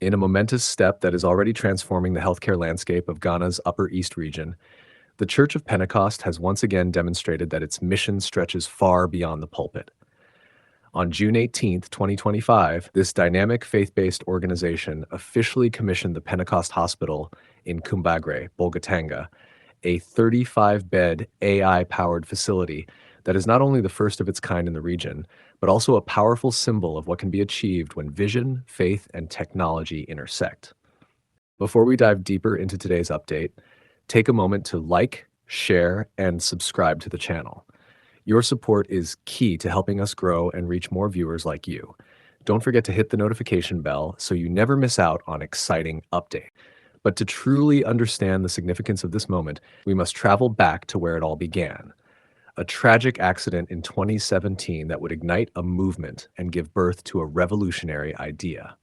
In a momentous step that is already transforming the healthcare landscape of Ghana's Upper East region, the Church of Pentecost has once again demonstrated that its mission stretches far beyond the pulpit. On June 18, 2025, this dynamic faith-based organization officially commissioned the Pentecost Hospital in Kumbagre, Bolgatanga, a 35-bed AI-powered facility that is not only the first of its kind in the region, but also a powerful symbol of what can be achieved when vision, faith, and technology intersect. Before we dive deeper into today's update, take a moment to like, share, and subscribe to the channel. Your support is key to helping us grow and reach more viewers like you. Don't forget to hit the notification bell so you never miss out on exciting updates. But to truly understand the significance of this moment, we must travel back to where it all began. A tragic accident in 2017 that would ignite a movement and give birth to a revolutionary idea.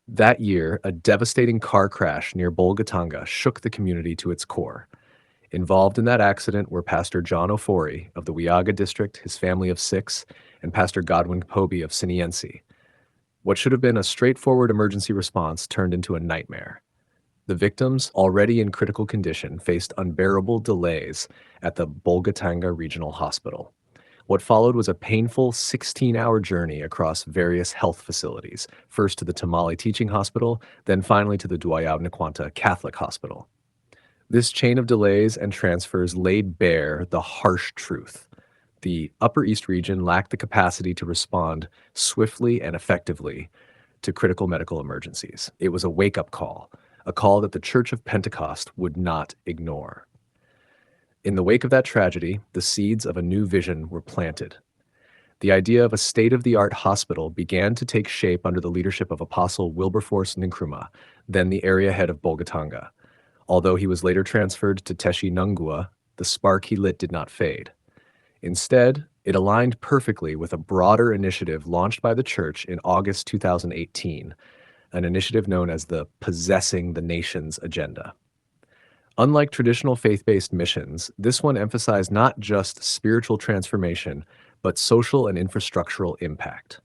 That year, a devastating car crash near Bolgatanga shook the community to its core. Involved in that accident were Pastor John Ofori of the Wiaga district, his family of 6, and Pastor Godwin Pobi of Siniensi. What should have been a straightforward emergency response turned into a nightmare. The victims, already in critical condition, faced unbearable delays at the Bolgatanga Regional Hospital. What followed was a painful 16-hour journey across various health facilities, first to the Tamale Teaching Hospital, then finally to the Bewadze-Mankoadze Catholic Hospital. This chain of delays and transfers laid bare the harsh truth. The Upper East region lacked the capacity to respond swiftly and effectively to critical medical emergencies. It was a wake-up call, a call that the Church of Pentecost would not ignore. In the wake of that tragedy, the seeds of a new vision were planted. The idea of a state-of-the-art hospital began to take shape under the leadership of Apostle Wilberforce Nkrumah, then the area head of Bolgatanga. Although he was later transferred to Teshi Nungua, the spark he lit did not fade. Instead, it aligned perfectly with a broader initiative launched by the church in August 2018, an initiative known as the Possessing the Nations Agenda. Unlike traditional faith-based missions, this one emphasized not just spiritual transformation, but social and infrastructural impact.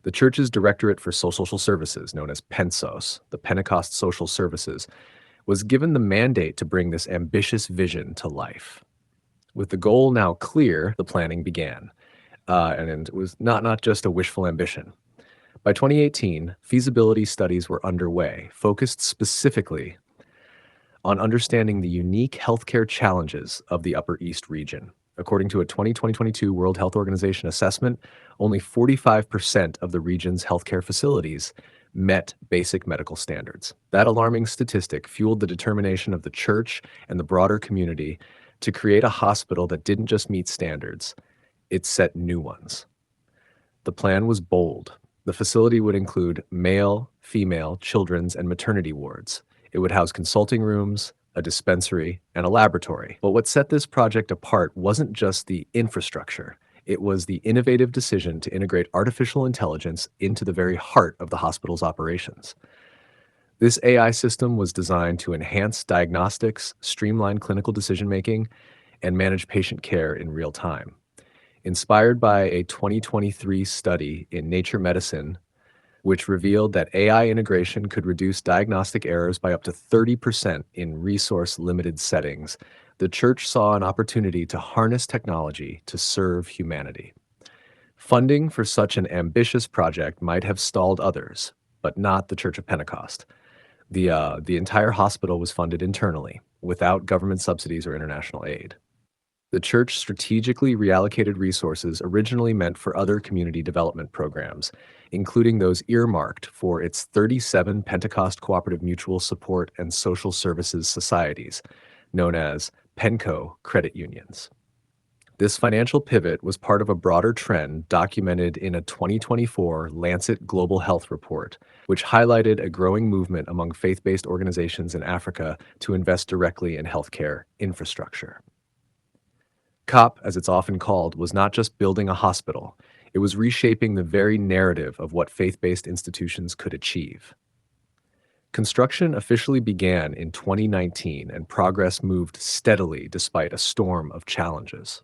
The church's Directorate for Social Services, known as PENSOS, the Pentecost Social Services, was given the mandate to bring this ambitious vision to life. With the goal now clear, the planning began. And it was not just a wishful ambition. By 2018, feasibility studies were underway, focused specifically on understanding the unique healthcare challenges of the Upper East region. According to a 2022 World Health Organization assessment, only 45% of the region's healthcare facilities met basic medical standards. That alarming statistic fueled the determination of the church and the broader community to create a hospital that didn't just meet standards, it set new ones. The plan was bold. The facility would include male, female, children's, and maternity wards. It would house consulting rooms, a dispensary, and a laboratory. But what set this project apart wasn't just the infrastructure. It was the innovative decision to integrate artificial intelligence into the very heart of the hospital's operations. This AI system was designed to enhance diagnostics, streamline clinical decision-making, and manage patient care in real time. Inspired by a 2023 study in Nature Medicine, which revealed that AI integration could reduce diagnostic errors by up to 30% in resource-limited settings, the church saw an opportunity to harness technology to serve humanity. Funding for such an ambitious project might have stalled others, but not the Church of Pentecost. The entire hospital was funded internally, without government subsidies or international aid. The church strategically reallocated resources originally meant for other community development programs, including those earmarked for its 37 Pentecost Cooperative Mutual Support and Social Services Societies, known as PENCO credit unions. This financial pivot was part of a broader trend documented in a 2024 Lancet Global Health Report, which highlighted a growing movement among faith-based organizations in Africa to invest directly in healthcare infrastructure. COP, as it's often called, was not just building a hospital. It was reshaping the very narrative of what faith-based institutions could achieve. Construction officially began in 2019, and progress moved steadily despite a storm of challenges.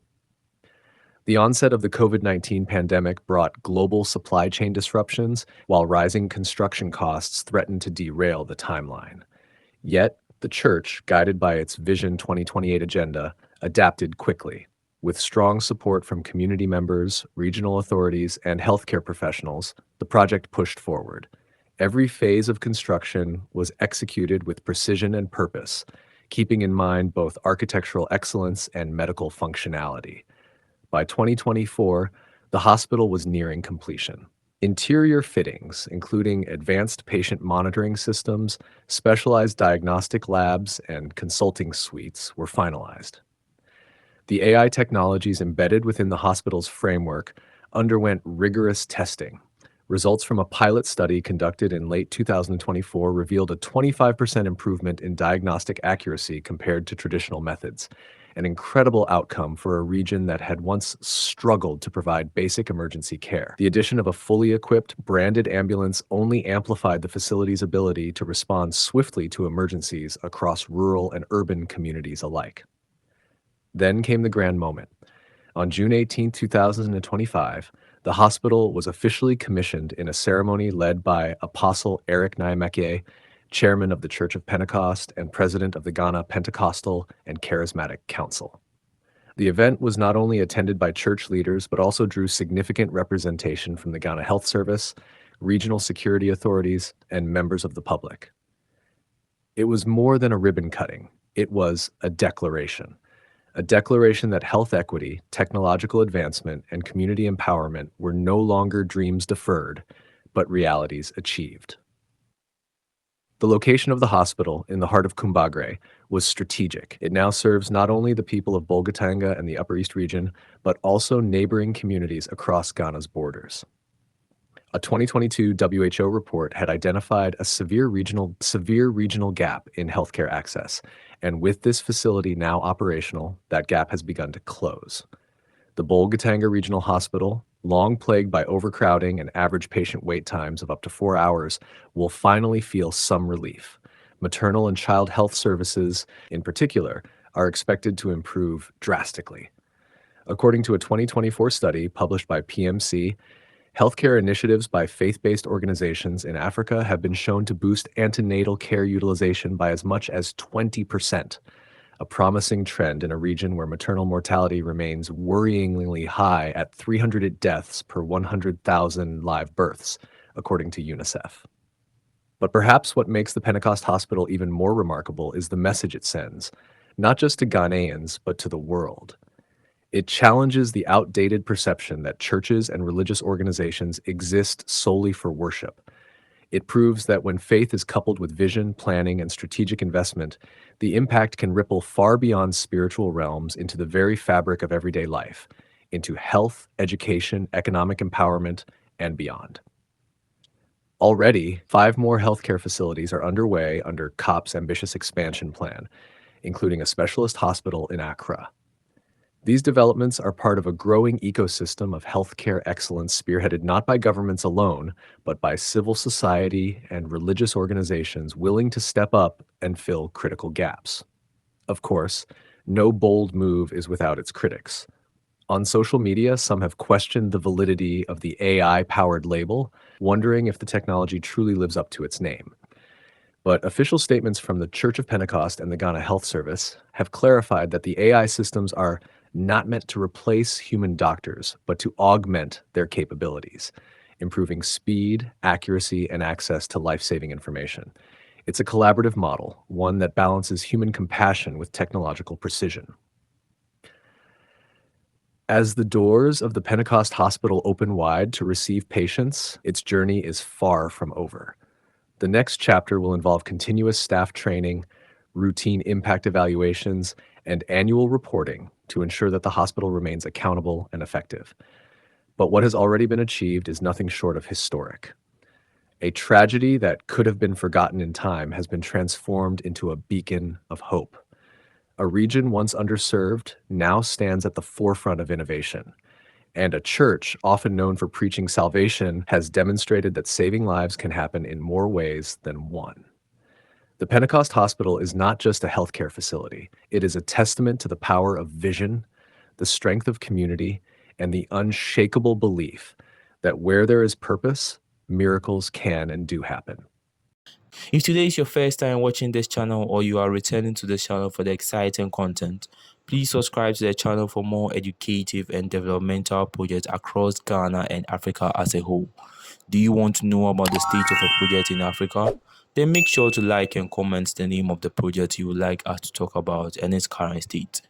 The onset of the COVID-19 pandemic brought global supply chain disruptions, while rising construction costs threatened to derail the timeline. Yet, the church, guided by its Vision 2028 agenda, adapted quickly. With strong support from community members, regional authorities, and healthcare professionals, the project pushed forward. Every phase of construction was executed with precision and purpose, keeping in mind both architectural excellence and medical functionality. By 2024, the hospital was nearing completion. Interior fittings, including advanced patient monitoring systems, specialized diagnostic labs, and consulting suites, were finalized. The AI technologies embedded within the hospital's framework underwent rigorous testing. Results from a pilot study conducted in late 2024 revealed a 25% improvement in diagnostic accuracy compared to traditional methods, an incredible outcome for a region that had once struggled to provide basic emergency care. The addition of a fully equipped, branded ambulance only amplified the facility's ability to respond swiftly to emergencies across rural and urban communities alike. Then came the grand moment. On June 18, 2025, the hospital was officially commissioned in a ceremony led by Apostle Eric Nyamekie, chairman of the Church of Pentecost and president of the Ghana Pentecostal and Charismatic Council. The event was not only attended by church leaders, but also drew significant representation from the Ghana Health Service, regional security authorities, and members of the public. It was more than a ribbon cutting. It was a declaration that health equity, technological advancement, and community empowerment were no longer dreams deferred, but realities achieved. The location of the hospital, in the heart of Kumbagre, was strategic. It now serves not only the people of Bolgatanga and the Upper East region, but also neighboring communities across Ghana's borders. A 2022 WHO report had identified a severe regional gap in healthcare access, and with this facility now operational, that gap has begun to close. The Bolgatanga Regional Hospital, long plagued by overcrowding and average patient wait times of up to 4 hours, will finally feel some relief. Maternal and child health services, in particular, are expected to improve drastically. According to a 2024 study published by PMC, healthcare initiatives by faith-based organizations in Africa have been shown to boost antenatal care utilization by as much as 20%, a promising trend in a region where maternal mortality remains worryingly high at 300 deaths per 100,000 live births, according to UNICEF. But perhaps what makes the Pentecost Hospital even more remarkable is the message it sends, not just to Ghanaians, but to the world. It challenges the outdated perception that churches and religious organizations exist solely for worship. It proves that when faith is coupled with vision, planning, and strategic investment, the impact can ripple far beyond spiritual realms into the very fabric of everyday life, into health, education, economic empowerment, and beyond. Already, 5 more healthcare facilities are underway under COP's ambitious expansion plan, including a specialist hospital in Accra. These developments are part of a growing ecosystem of healthcare excellence spearheaded not by governments alone, but by civil society and religious organizations willing to step up and fill critical gaps. Of course, no bold move is without its critics. On social media, some have questioned the validity of the AI-powered label, wondering if the technology truly lives up to its name. But official statements from the Church of Pentecost and the Ghana Health Service have clarified that the AI systems are not meant to replace human doctors, but to augment their capabilities, improving speed, accuracy, and access to life-saving information. It's a collaborative model, one that balances human compassion with technological precision. As the doors of the Pentecost Hospital open wide to receive patients, its journey is far from over. The next chapter will involve continuous staff training, routine impact evaluations, and annual reporting to ensure that the hospital remains accountable and effective. But what has already been achieved is nothing short of historic. A tragedy that could have been forgotten in time has been transformed into a beacon of hope. A region once underserved now stands at the forefront of innovation. And a church, often known for preaching salvation, has demonstrated that saving lives can happen in more ways than one. The Pentecost Hospital is not just a healthcare facility. It is a testament to the power of vision, the strength of community, and the unshakable belief that where there is purpose, miracles can and do happen. If today is your first time watching this channel or you are returning to this channel for the exciting content, please subscribe to the channel for more educative and developmental projects across Ghana and Africa as a whole. Do you want to know about the state of a project in Africa? Then make sure to like and comment the name of the project you would like us to talk about and its current state.